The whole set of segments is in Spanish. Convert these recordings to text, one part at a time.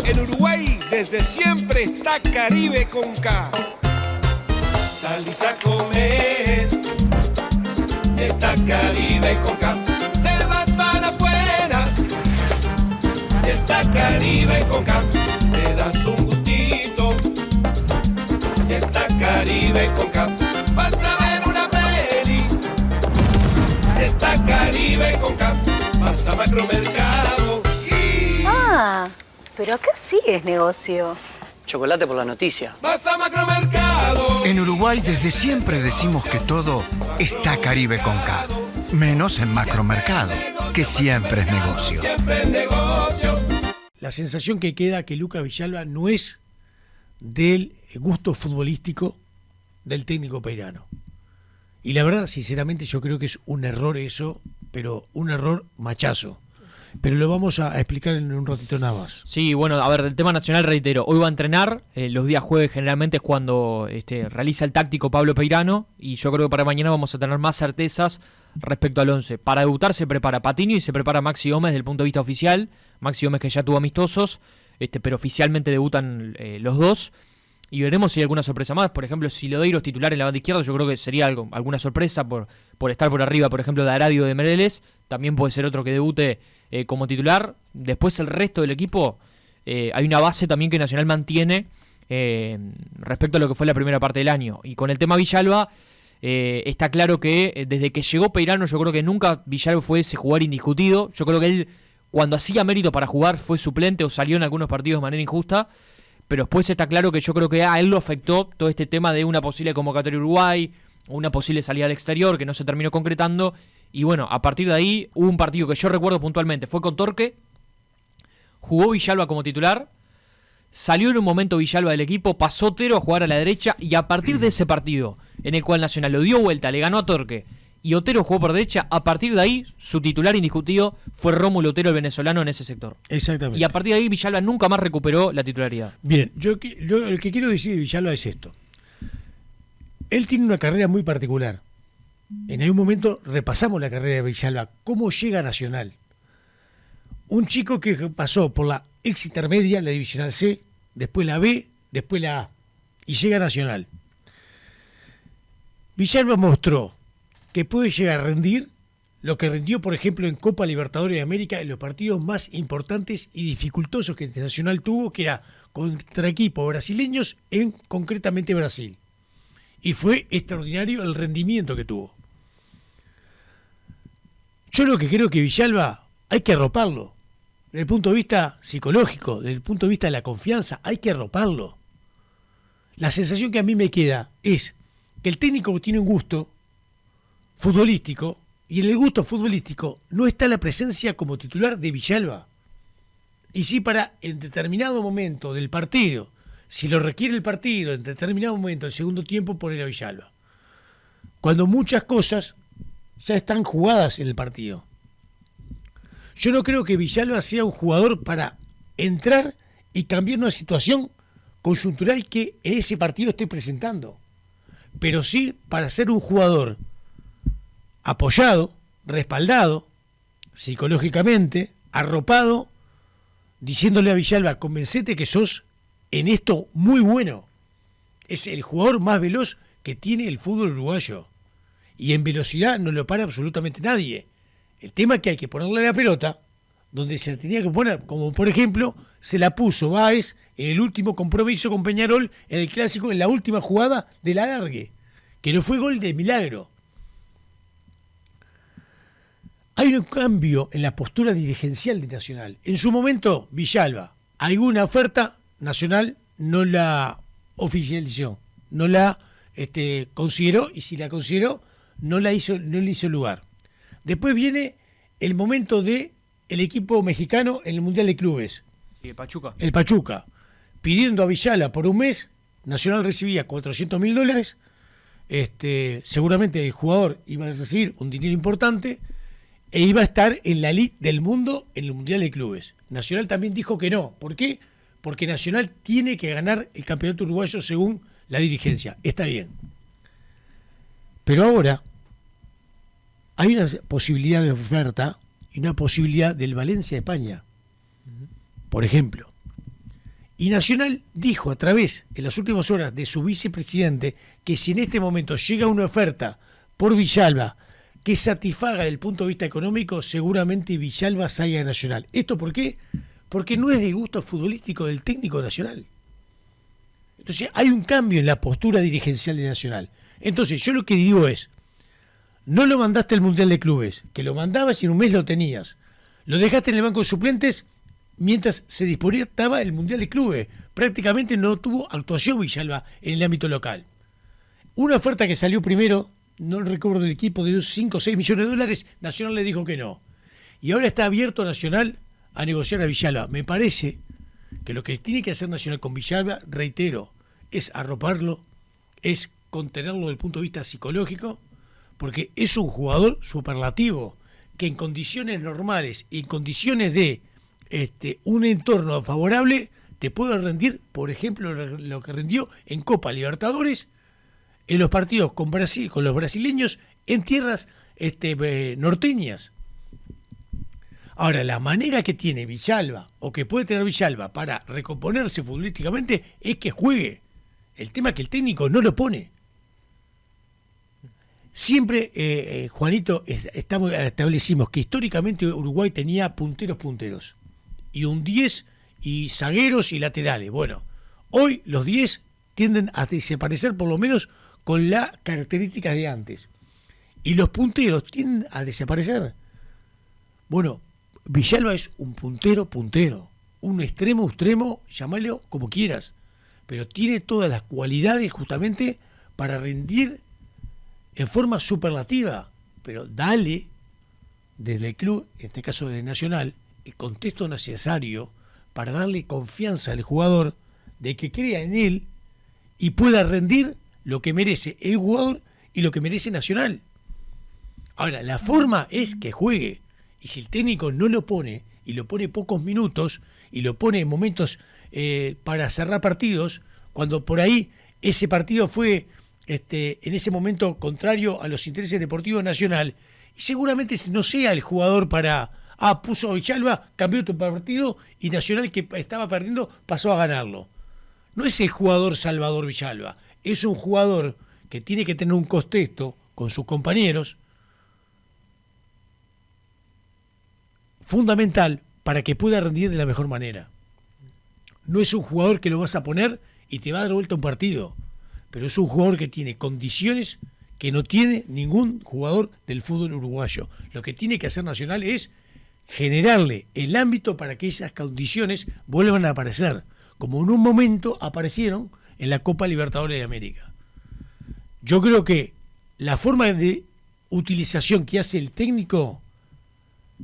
En Uruguay desde siempre está Caribe con K. Salís a comer, está Caribe con K. Te vas para afuera, está Caribe con K. Te das un gustito, está Caribe con K. Vas a ver una peli, está Caribe con K. Vas a Macromercado y... pero acá sí es negocio. Chocolate por la noticia. Vas a Macromercado. En Uruguay desde siempre decimos que todo está Caribe con K. Menos en Macromercado, que siempre es negocio. Siempre es negocio. La sensación que queda que Lucas Villalba no es del gusto futbolístico del técnico peirano. Y la verdad, sinceramente, yo creo que es un error eso, pero un error machazo. Pero lo vamos a explicar en un ratito nada más. Sí, bueno, a ver, del tema nacional reitero, hoy va a entrenar, los días jueves generalmente es cuando realiza el táctico Pablo Peirano, y yo creo que para mañana vamos a tener más certezas respecto al 11. Para debutar se prepara Patiño y se prepara Maxi Gómez desde el punto de vista oficial, Maxi Gómez que ya tuvo amistosos, pero oficialmente debutan los dos, y veremos si hay alguna sorpresa más. Por ejemplo, si Lodeiro es titular en la banda izquierda, yo creo que sería alguna sorpresa por estar por arriba, por ejemplo, de Aradio de Mereles, también puede ser otro que debute como titular. Después el resto del equipo, hay una base también que Nacional mantiene respecto a lo que fue la primera parte del año. Y con el tema Villalba, está claro que desde que llegó Peirano, yo creo que nunca Villalba fue ese jugador indiscutido. Yo creo que él, cuando hacía mérito para jugar, fue suplente o salió en algunos partidos de manera injusta. Pero después está claro que yo creo que a él lo afectó todo este tema de una posible convocatoria a Uruguay, o una posible salida al exterior que no se terminó concretando. Y bueno, a partir de ahí hubo un partido que yo recuerdo puntualmente, fue con Torque, jugó Villalba como titular, salió en un momento Villalba del equipo, pasó Otero a jugar a la derecha, y a partir de ese partido, en el cual Nacional lo dio vuelta, le ganó a Torque, y Otero jugó por derecha, a partir de ahí su titular indiscutido fue Rómulo Otero, el venezolano, en ese sector. Exactamente. Y a partir de ahí Villalba nunca más recuperó la titularidad. Bien, yo lo que quiero decir de Villalba es esto. Él tiene una carrera muy particular. En algún momento repasamos la carrera de Villalba. ¿Cómo llega a Nacional? Un chico que pasó por la ex intermedia, la divisional C, después la B, después la A, y llega a Nacional. Villalba mostró que puede llegar a rendir lo que rindió, por ejemplo, en Copa Libertadores de América, en los partidos más importantes y dificultosos que Nacional tuvo, que era contra equipos brasileños, en concretamente Brasil. Y fue extraordinario el rendimiento que tuvo. Yo lo que creo que Villalba hay que arroparlo. Desde el punto de vista psicológico, desde el punto de vista de la confianza, hay que arroparlo. La sensación que a mí me queda es que el técnico tiene un gusto futbolístico, y en el gusto futbolístico no está la presencia como titular de Villalba. Y sí, para en determinado momento del partido, si lo requiere el partido, en determinado momento del segundo tiempo, poner a Villalba. Cuando muchas cosas ya están jugadas en el partido. Yo no creo que Villalba sea un jugador para entrar y cambiar una situación coyuntural que ese partido esté presentando. Pero sí para ser un jugador apoyado, respaldado, psicológicamente, arropado, diciéndole a Villalba, convencete que sos en esto muy bueno. Es el jugador más veloz que tiene el fútbol uruguayo. Y en velocidad no lo para absolutamente nadie. El tema es que hay que ponerle la pelota donde se la tenía que poner, como por ejemplo se la puso Báez en el último compromiso con Peñarol, en el clásico, en la última jugada del alargue, que no fue gol de milagro. Hay un cambio en la postura dirigencial de Nacional. En su momento, Villalba, alguna oferta, Nacional no la oficializó, no la consideró, y si la consideró, no le hizo lugar. Después viene el momento de el equipo mexicano en el Mundial de Clubes. El Pachuca. El Pachuca. Pidiendo a Villalba por un mes, Nacional recibía $400.000. Seguramente el jugador iba a recibir un dinero importante e iba a estar en la elite del mundo en el Mundial de Clubes. Nacional también dijo que no. ¿Por qué? Porque Nacional tiene que ganar el campeonato uruguayo según la dirigencia. Está bien. Pero ahora hay una posibilidad de oferta y una posibilidad del Valencia de España. Por ejemplo. Y Nacional dijo a través, en las últimas horas, de su vicepresidente, que si en este momento llega una oferta por Villalba que satisfaga desde el punto de vista económico, seguramente Villalba salga de Nacional. ¿Esto por qué? Porque no es de gusto futbolístico del técnico Nacional. Entonces hay un cambio en la postura dirigencial de Nacional. Entonces yo lo que digo es, no lo mandaste al Mundial de Clubes, que lo mandabas y en un mes lo tenías. Lo dejaste en el banco de suplentes mientras se disputaba el Mundial de Clubes. Prácticamente no tuvo actuación Villalba en el ámbito local. Una oferta que salió primero, no recuerdo el equipo, de 5 o 6 millones de dólares, Nacional le dijo que no. Y ahora está abierto Nacional a negociar a Villalba. Me parece que lo que tiene que hacer Nacional con Villalba, reitero, es arroparlo, es contenerlo desde el punto de vista psicológico, porque es un jugador superlativo que en condiciones normales y en condiciones de un entorno favorable te puede rendir, por ejemplo, lo que rindió en Copa Libertadores, en los partidos con Brasil, con los brasileños en tierras norteñas. Ahora, la manera que tiene Villalba, o que puede tener Villalba para recomponerse futbolísticamente, es que juegue. El tema es que el técnico no lo pone. Siempre, Juanito, establecimos que históricamente Uruguay tenía punteros. Y un 10 y zagueros y laterales. Bueno, hoy los 10 tienden a desaparecer, por lo menos con las características de antes. Y los punteros tienden a desaparecer. Bueno, Villalba es un puntero, un extremo, llámalo como quieras, pero tiene todas las cualidades justamente para rendir en forma superlativa, pero dale desde el club, en este caso de Nacional, el contexto necesario para darle confianza al jugador de que crea en él y pueda rendir lo que merece el jugador y lo que merece Nacional. Ahora, la forma es que juegue. Y si el técnico no lo pone, y lo pone pocos minutos, y lo pone en momentos para cerrar partidos, cuando por ahí ese partido fue en ese momento contrario a los intereses deportivos Nacional, y seguramente no sea el jugador para, puso a Villalba, cambió tu partido, y Nacional, que estaba perdiendo, pasó a ganarlo. No es el jugador Salvador Villalba, es un jugador que tiene que tener un contexto con sus compañeros fundamental para que pueda rendir de la mejor manera. No es un jugador que lo vas a poner y te va a dar vuelta un partido, pero es un jugador que tiene condiciones que no tiene ningún jugador del fútbol uruguayo. Lo que tiene que hacer Nacional es generarle el ámbito para que esas condiciones vuelvan a aparecer, como en un momento aparecieron en la Copa Libertadores de América. Yo creo que la forma de utilización que hace el técnico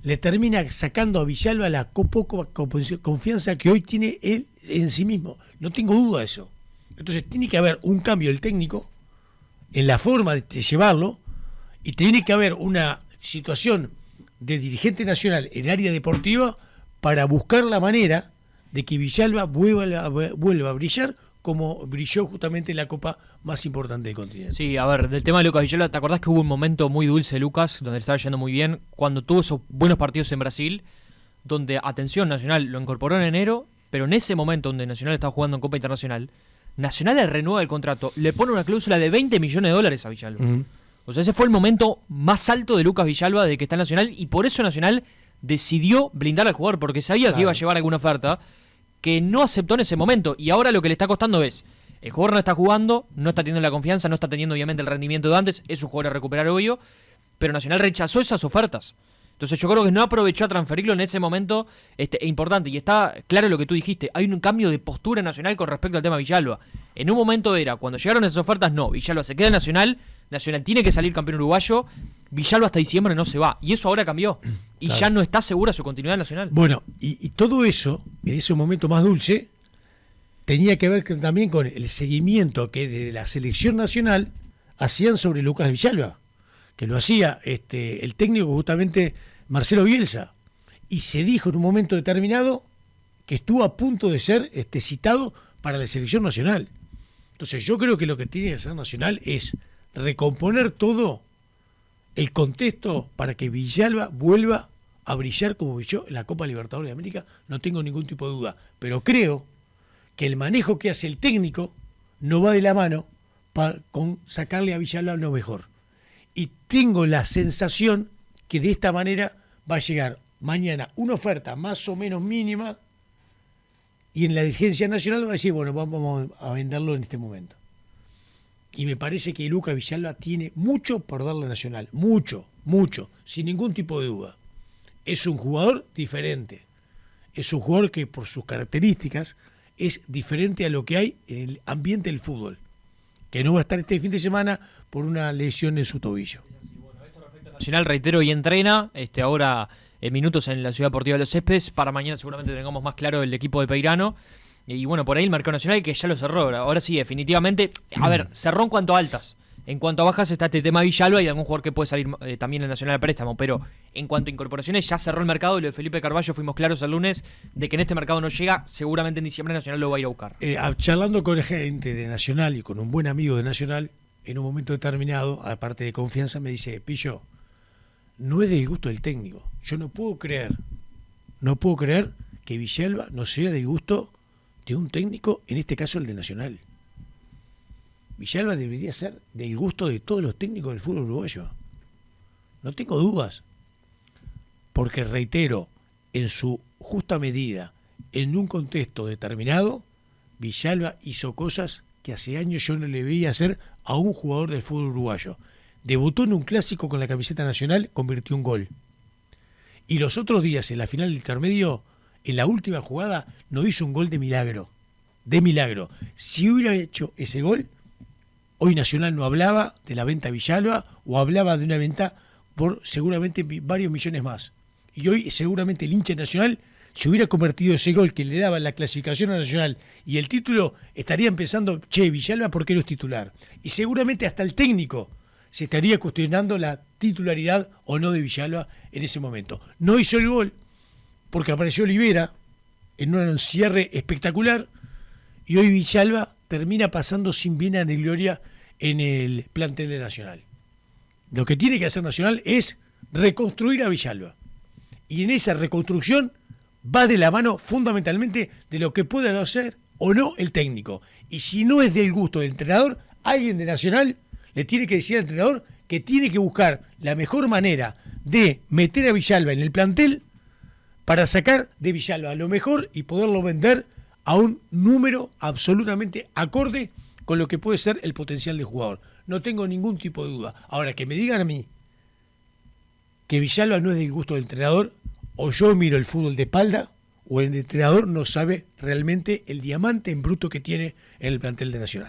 le termina sacando a Villalba la poca confianza que hoy tiene él en sí mismo. No tengo duda de eso. Entonces tiene que haber un cambio del técnico en la forma de llevarlo, y tiene que haber una situación de dirigente nacional en el área deportiva para buscar la manera de que Villalba vuelva a brillar como brilló justamente en la copa más importante del continente. Sí, a ver, del tema de Lucas Villalba, ¿te acordás que hubo un momento muy dulce de Lucas, donde le estaba yendo muy bien, cuando tuvo esos buenos partidos en Brasil, donde, atención, Nacional lo incorporó en enero, pero en ese momento donde Nacional estaba jugando en Copa Internacional, Nacional le renueva el contrato, le pone una cláusula de 20 millones de dólares a Villalba. O sea, ese fue el momento más alto de Lucas Villalba de que está en Nacional, y por eso Nacional decidió blindar al jugador, porque sabía que iba a llevar alguna oferta que no aceptó en ese momento, y ahora lo que le está costando es, el jugador no está jugando, no está teniendo la confianza, no está teniendo obviamente el rendimiento de antes, es un jugador a recuperar obvio, pero Nacional rechazó esas ofertas. Entonces yo creo que no aprovechó a transferirlo en ese momento importante, y está claro lo que tú dijiste, hay un cambio de postura Nacional con respecto al tema Villalba. En un momento era, cuando llegaron esas ofertas, no, Villalba se queda en Nacional tiene que salir campeón uruguayo, Villalba hasta diciembre no se va, y eso ahora cambió, y claro, ya no está segura su continuidad en Nacional. Bueno, y todo eso, en ese momento más dulce, tenía que ver también con el seguimiento que de la selección nacional hacían sobre Lucas Villalba, que lo hacía el técnico justamente Marcelo Bielsa, y se dijo en un momento determinado que estuvo a punto de ser citado para la selección nacional. Entonces yo creo que lo que tiene que hacer Nacional es recomponer todo el contexto para que Villalba vuelva a brillar como brilló en la Copa Libertadores de América, no tengo ningún tipo de duda, pero creo que el manejo que hace el técnico no va de la mano con sacarle a Villalba lo mejor. Y tengo la sensación que de esta manera va a llegar mañana una oferta más o menos mínima y en la dirigencia nacional va a decir, bueno, vamos a venderlo en este momento. Y me parece que Lucas Villalba tiene mucho por darle a Nacional, mucho, sin ningún tipo de duda. Es un jugador diferente, es un jugador que por sus características es diferente a lo que hay en el ambiente del fútbol, que no va a estar este fin de semana por una lesión en su tobillo. Nacional, reitero, y entrena ahora en minutos en la Ciudad Deportiva de Los Céspedes. Para mañana seguramente tengamos más claro el equipo de Peirano. Y bueno, por ahí el mercado nacional que ya lo cerró. Ahora sí, definitivamente. A ver, cerró en cuanto a altas. En cuanto a bajas está este tema de Villalba y algún jugador que puede salir también en Nacional de préstamo. Pero en cuanto a incorporaciones ya cerró el mercado. Y lo de Felipe Carballo fuimos claros el lunes de que en este mercado no llega. Seguramente en diciembre Nacional lo va a ir a buscar. Charlando con gente de Nacional y con un buen amigo de Nacional, en un momento determinado, aparte de confianza, me dice, Pillo, no es del gusto del técnico. Yo no puedo creer que Villalba no sea del gusto de un técnico, en este caso el de Nacional. Villalba debería ser del gusto de todos los técnicos del fútbol uruguayo. No tengo dudas. Porque reitero, en su justa medida, en un contexto determinado, Villalba hizo cosas que hace años yo no le veía hacer a un jugador del fútbol uruguayo. Debutó en un clásico con la camiseta nacional, convirtió un gol. Y los otros días, en la final del intermedio, en la última jugada, no hizo un gol de milagro. De milagro. Si hubiera hecho ese gol, hoy Nacional no hablaba de la venta a Villalba o hablaba de una venta por seguramente varios millones más. Y hoy seguramente el hincha nacional, si hubiera convertido ese gol que le daba la clasificación a Nacional y el título, estarían pensando, che, Villalba, ¿por qué no es titular? Y seguramente hasta el técnico se estaría cuestionando la titularidad o no de Villalba en ese momento. No hizo el gol porque apareció Olivera en un cierre espectacular y hoy Villalba termina pasando sin pena ni gloria en el plantel de Nacional. Lo que tiene que hacer Nacional es reconstruir a Villalba. Y en esa reconstrucción va de la mano fundamentalmente de lo que puede hacer o no el técnico. Y si no es del gusto del entrenador, alguien de Nacional le tiene que decir al entrenador que tiene que buscar la mejor manera de meter a Villalba en el plantel para sacar de Villalba lo mejor y poderlo vender a un número absolutamente acorde con lo que puede ser el potencial del jugador. No tengo ningún tipo de duda. Ahora, que me digan a mí que Villalba no es del gusto del entrenador, o yo miro el fútbol de espalda, o el entrenador no sabe realmente el diamante en bruto que tiene en el plantel de Nacional.